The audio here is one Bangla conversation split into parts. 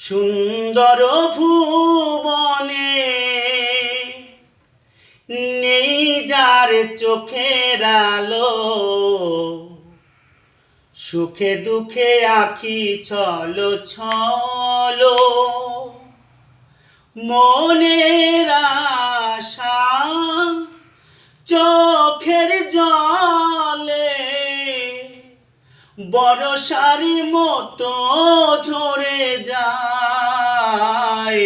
সুন্দর ভুবনে নেই যার চোখের আলো, সুখে দুঃখে আঁখি ছলো ছলো। মনের আশা চোখের জলে বর্ষার মতো ঝরে যায়।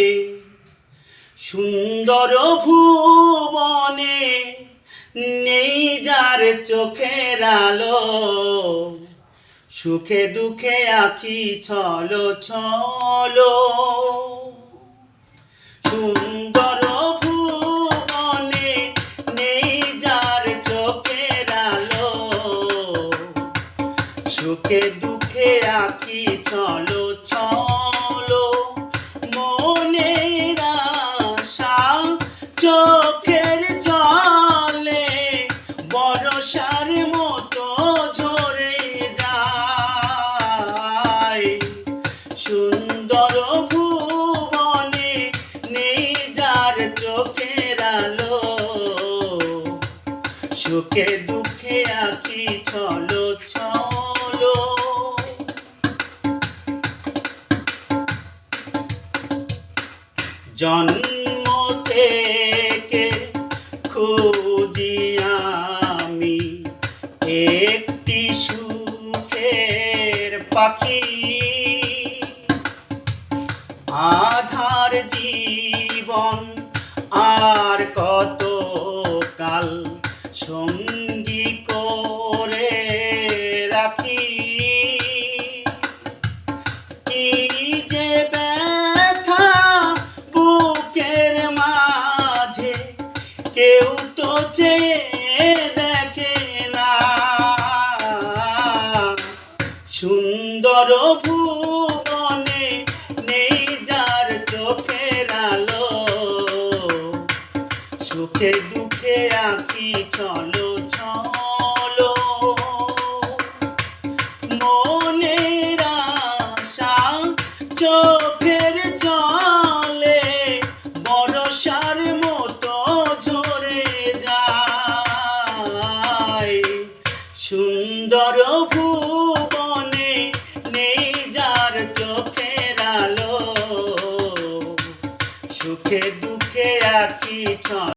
সুন্দর ভুবনে নেই যার চোখের আলো, সুখে দুঃখে আঁখি ছলো ছলো। সুন্দর ভুবনে নেই যার চোখের আলো, সুখে দুঃখে আঁখি ছলো ছলো। মনের আশা চোখের জলে বর্ষার মতো ঝরে যায়। সুন্দর ভুবনে নেই যার চোখের আলো, সুখে দুঃখে আঁখি ছলো ছলো। জন্ম থেকে খুঁজি আমি একটি সুখের পাখি, আধার জীবন আর কত কাল সঙ্গী করে রাখি। কি যে ব্যথা বুকের মাঝে কেউ তো চেয়ে দেখে না। সুন্দর ভুবনে নেই যার চোখের আলো, সুখে দুঃখে আঁখি ছলো ছলো। মনের আশা চোখের জলে বর্ষার মতো ঝরে যায়। সুন্দর ভুবনে